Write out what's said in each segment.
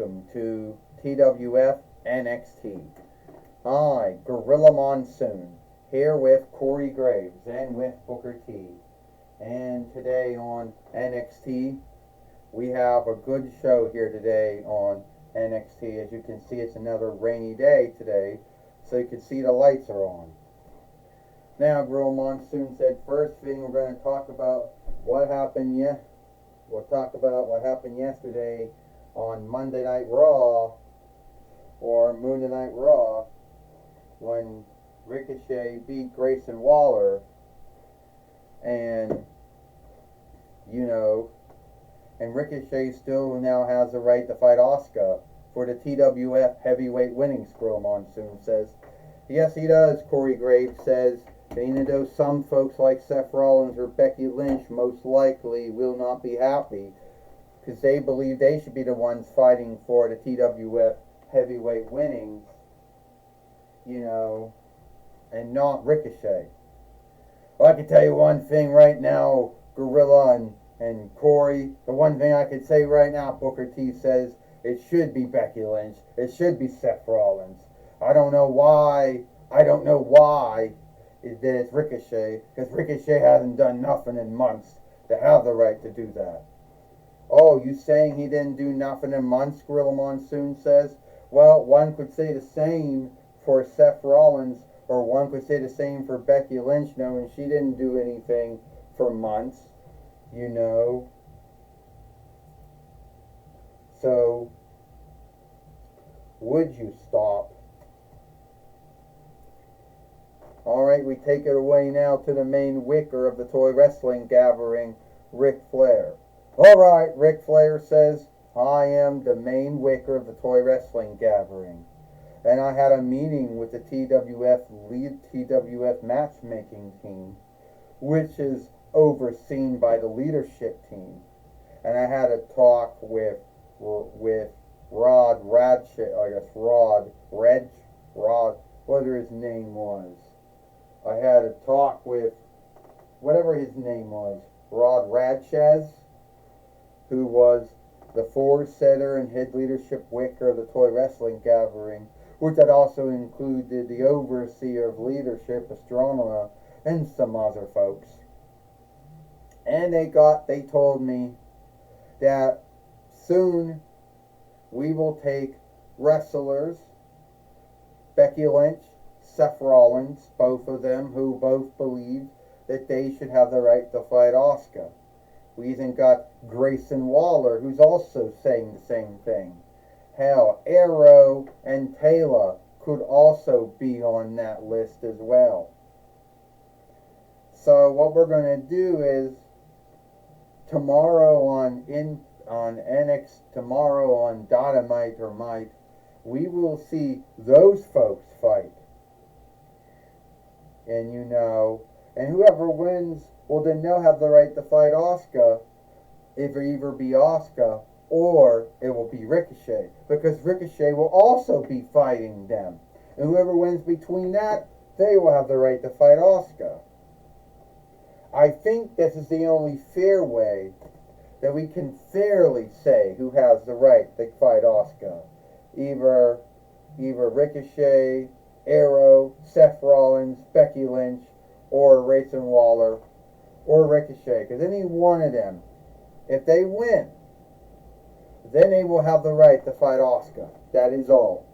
welcome to TWF NXT. I, Gorilla Monsoon, here with Corey Graves and with Booker T. And today on NXT, we have a good show here today on NXT. As you can see, it's another rainy day today, so you can see the lights are on. Now, Gorilla Monsoon said first thing we're going to talk about what happened We'll talk about what happened yesterday on Monday Night Raw, or Monday Night Raw, when Ricochet beat Grayson Waller, and Ricochet still now has the right to fight Asuka for the TWF heavyweight winnings, Gorilla Monsoon says. Yes, he does, Corey Graves says. Even though some folks like Seth Rollins or Becky Lynch most likely will not be happy because they believe they should be the ones fighting for the TWF heavyweight winnings, and not Ricochet. Well, I can tell you one thing right now, Gorilla and Corey. The one thing I could say right now, Booker T says, it should be Becky Lynch. It should be Seth Rollins. I don't know why that it's Ricochet, because Ricochet hasn't done nothing in months to have the right to do that. Oh, you saying he didn't do nothing in months, Gorilla Monsoon says? Well, one could say the same for Seth Rollins, or one could say the same for Becky Lynch, knowing she didn't do anything for months, So, would you stop? Alright, we take it away now to the main wicker of the toy wrestling gathering, Ric Flair. Alright, Ric Flair says, I am the main wicker of the toy wrestling gathering. And I had a meeting with the TWF matchmaking team, which is overseen by the leadership team. And I had a talk with Rod, whatever his name was. I had a talk with whatever his name was, Rod Radchez, who was the forward setter and head leadership wicker of the toy wrestling gathering, which had also included the overseer of leadership, Astronomer, and some other folks. And they told me that soon we will take wrestlers, Becky Lynch, Seth Rollins, both of them, who both believe that they should have the right to fight Asuka. We even got Grayson Waller, who's also saying the same thing. Hell, Arrow and Taylor could also be on that list as well. So what we're going to do is tomorrow on Dynamite or Might, we will see those folks fight. And whoever wins will then they'll have the right to fight Asuka. It will either be Asuka or it will be Ricochet, because Ricochet will also be fighting them. And whoever wins between that, they will have the right to fight Asuka. I think this is the only fair way that we can fairly say who has the right to fight Asuka. Either Ricochet, Arrow, Seth Rollins, Becky Lynch, or Grayson Waller, or Ricochet. Because any one of them, if they win, then they will have the right to fight Asuka. That is all.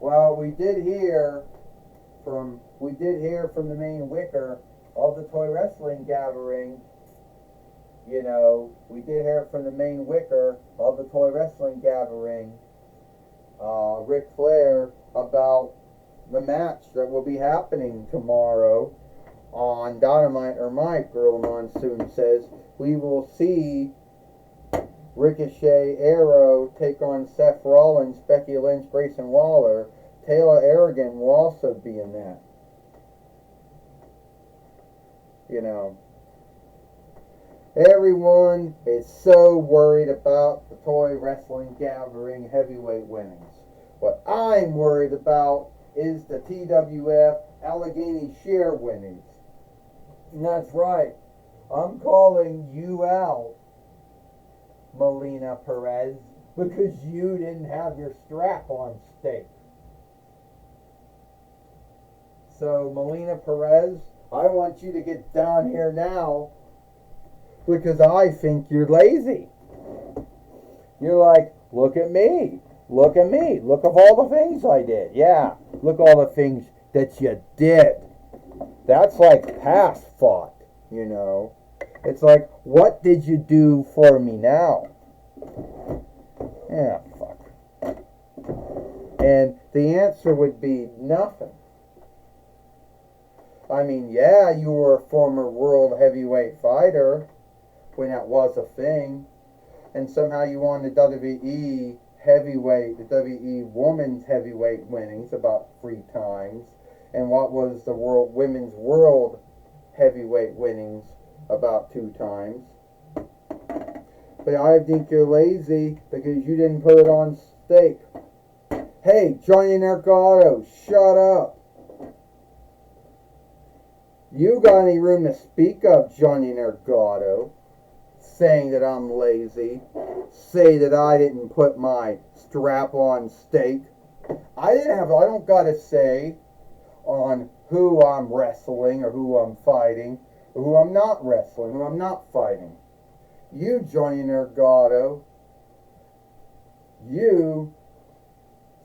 Well, we did hear from the main wicker of the toy wrestling gathering. We did hear from the main wicker of the toy wrestling gathering, Ric Flair, about the match that will be happening tomorrow on Dynamite or Mike, Gorilla Monsoon says. We will see Ricochet, Arrow take on Seth Rollins, Becky Lynch, Grayson Waller. Taylor Aragon will also be in that. Everyone is so worried about the toy wrestling gathering heavyweight winnings. What I'm worried about is the TWF Allegheny Share winnings. And that's right. I'm calling you out, Melina Perez. because you didn't have your strap on stake. So, Melina Perez, I want you to get down here now because I think you're lazy. You're like, look at me. Look at me. Look at all the things I did. Yeah, look all the things that you did. That's like past thought, you know. It's like, what did you do for me now? Yeah, fuck. And the answer would be nothing. I mean, yeah, you were a former world heavyweight fighter when that was a thing. And somehow you won the WWE heavyweight, the WWE women's heavyweight winnings about 3 times. And what was the women's world heavyweight winnings about 2 times. But I think you're lazy because you didn't put it on stake. Hey, Johnny Nargato, shut up. You got any room to speak up, Johnny Nargato? Saying that I'm lazy. Say that I didn't put my strap on stake. I don't gotta say on who I'm wrestling or who I'm fighting or who I'm not wrestling, who I'm not fighting. You, Johnny Nargato, you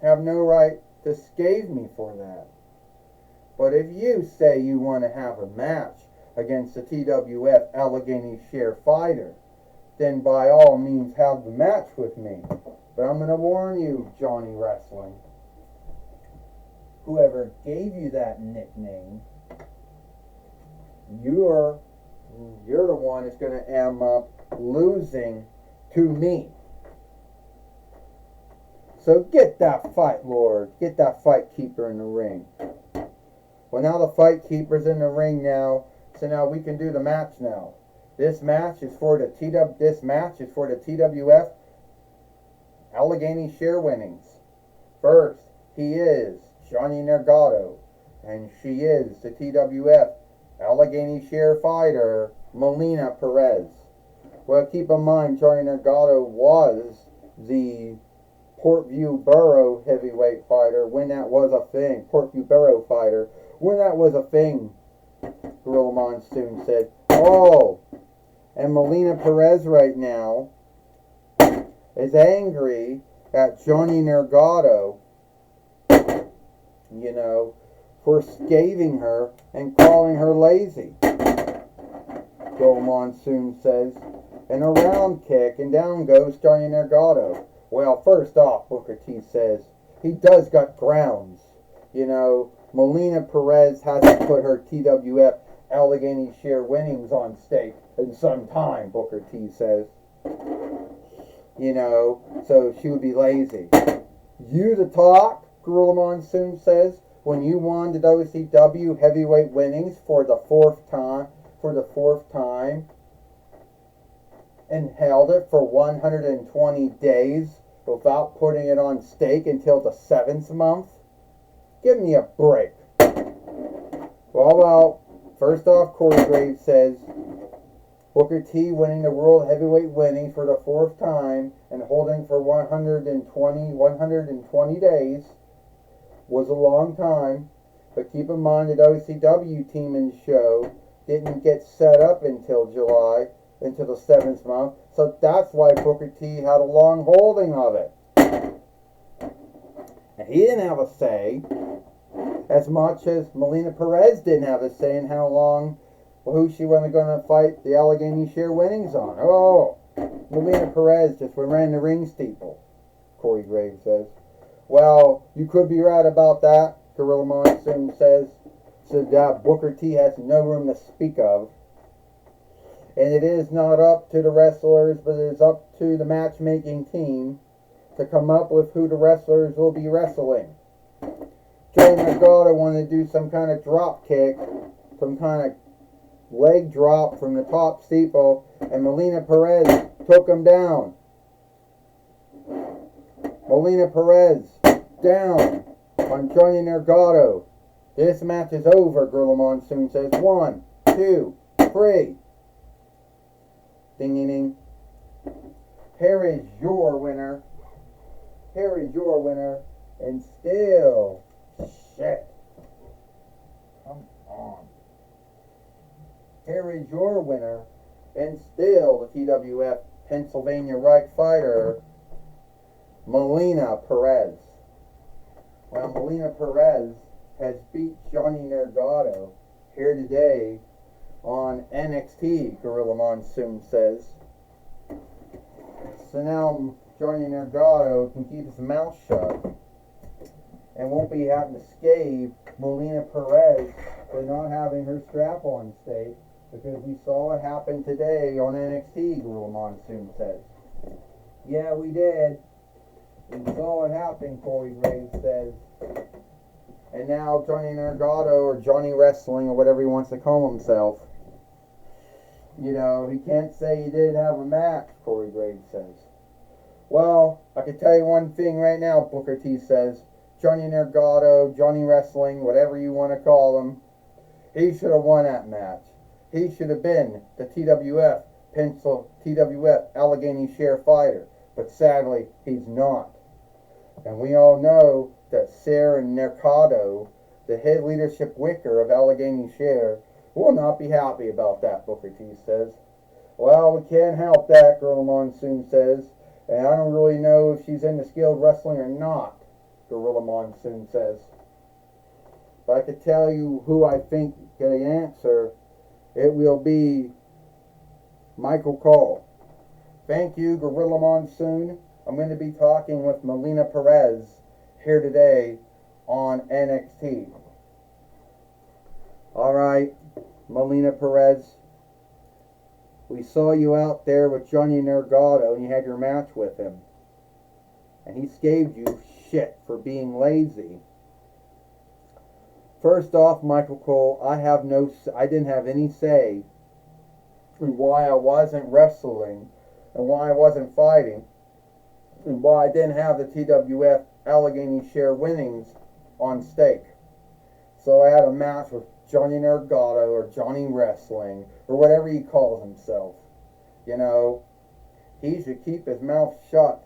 have no right to scathe me for that. But if you say you want to have a match against the TWF Allegheny Share fighter, then by all means have the match with me. But I'm going to warn you, Johnny Wrestling, whoever gave you that nickname, you're the one that's going to end up losing to me. So get that fight lord, get that fight keeper in the ring. Well, now the fight keeper's in the ring now, so now we can do the match now. This match is for the TWF Allegheny Share winnings. First, he is Johnny Nargato, and she is the TWF Allegheny Share fighter, Melina Perez. Well, keep in mind, Johnny Nargato was the Portview Borough heavyweight fighter when that was a thing. Portview Borough fighter when that was a thing. Gorilla Monsoon said, oh, and Melina Perez right now is angry at Johnny Nargato, you know, for scathing her and calling her lazy. Gorilla Monsoon says, and a round kick, and down goes Johnny Nargato. Well, first off, Booker T says, he does got grounds. You know, Melina Perez hasn't put her TWF Allegheny Share winnings on stake in some time, Booker T says. You know, so she would be lazy. You the talk, Gorilla Monsoon says, when you won the WCW heavyweight winnings for the fourth time, and held it for 120 days without putting it on stake until the 7th month? Give me a break. Well, first off, Corey Graves says, Booker T winning the World Heavyweight winnings for the 4th time and holding for 120 days was a long time. But keep in mind that OCW team and show didn't get set up until July, into the 7th month, so that's why Booker T had a long holding of it. And he didn't have a say, as much as Melina Perez didn't have a say in how long, who she was going to fight the Allegheny Share winnings on. Oh, Melina Perez just ran the ring steeple, Corey Graves says. Well, you could be right about that, Gorilla Monsoon says. So that Booker T has no room to speak of. And it is not up to the wrestlers, but it is up to the matchmaking team to come up with who the wrestlers will be wrestling. Johnny Nargato wanted to do some kind of drop kick, some kind of leg drop from the top steeple, and Melina Perez took him down. Melina Perez down on Johnny Nargato. This match is over, Gorilla Monsoon says. 1, 2, 3. Ding, ding, ding. Here is your winner, Harry your winner, and still, shit. Come on. Harry your winner, and still the TWF Pennsylvania Reich fighter, Melina Perez. Well, Melina Perez has beat Johnny Nergado here today on NXT, Gorilla Monsoon says. So now Johnny Nergado can keep his mouth shut and won't be having to scathe Melina Perez for not having her strap on state, because we saw what happened today on NXT, Gorilla Monsoon says. Yeah, we did. We saw what happened, Corey Graves says. And now Johnny Nergado, or Johnny Wrestling, or whatever he wants to call himself, you know, he can't say he didn't have a match, Corey Graves says. Well, I can tell you one thing right now, Booker T says. Johnny Nergado, Johnny Wrestling, whatever you want to call him, he should have won that match. He should have been the TWF Allegheny Share fighter. But sadly, he's not. And we all know that Sarah Nercado, the head leadership wicker of Allegheny Share, will not be happy about that, Booker T says. Well, we can't help that, Gorilla Monsoon says. And I don't really know if she's into skilled wrestling or not, Gorilla Monsoon says. But I could tell you who I think get an answer. It will be Michael Cole. Thank you, Gorilla Monsoon. I'm going to be talking with Melina Perez here today on NXT. Alright, Melina Perez. We saw you out there with Johnny Nergado and you had your match with him. And he scathed you shit for being lazy. First off, Michael Cole, I didn't have any say in why I wasn't wrestling and why I wasn't fighting and why I didn't have the TWF Allegheny Share winnings on stake. So I had a match with Johnny Nergado or Johnny Wrestling or whatever he calls himself. You know, he should keep his mouth shut.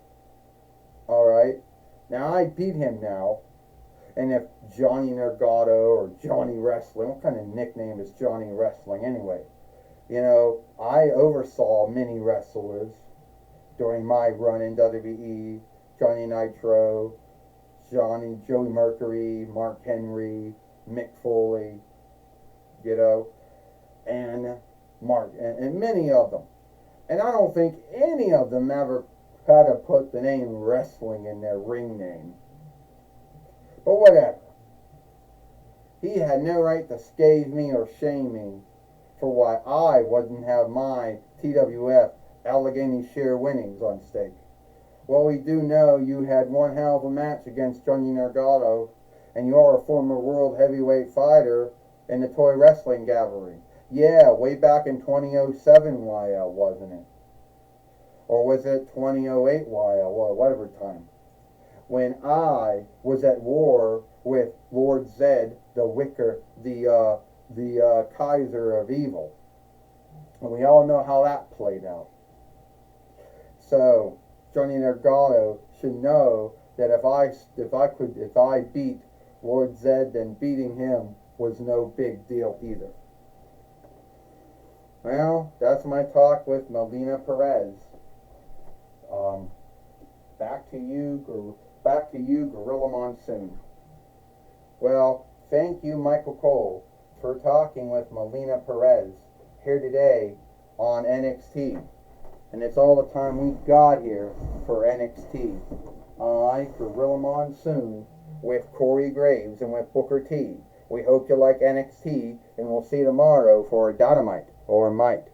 Alright? Now I beat him now. And if Johnny Nergado or Johnny Wrestling, what kind of nickname is Johnny Wrestling anyway? You know, I oversaw many wrestlers during my run in WWE. Johnny Nitro, Joey Mercury, Mark Henry, Mick Foley, you know, and many of them. And I don't think any of them ever had to put the name wrestling in their ring name. But whatever. He had no right to scathe me or shame me for why I wouldn't have my TWF Allegheny Share winnings on stake. Well, we do know you had one hell of a match against Johnny Nergado, and you are a former world heavyweight fighter in the toy wrestling gallery. Yeah, way back in 2007 YL, wasn't it? Or was it 2008 YL, or whatever time? When I was at war with Lord Zed, the Wicker, the Kaiser of Evil. And we all know how that played out. So, Johnny Nergado should know that if I beat Lord Zed, then beating him was no big deal either. Well, that's my talk with Melina Perez. Back to you, Gorilla Monsoon. Well, thank you, Michael Cole, for talking with Melina Perez here today on NXT. And it's all the time we've got here for NXT. I, Gorilla Monsoon, with Corey Graves and with Booker T. We hope you like NXT, and we'll see you tomorrow for Dynamite or Might.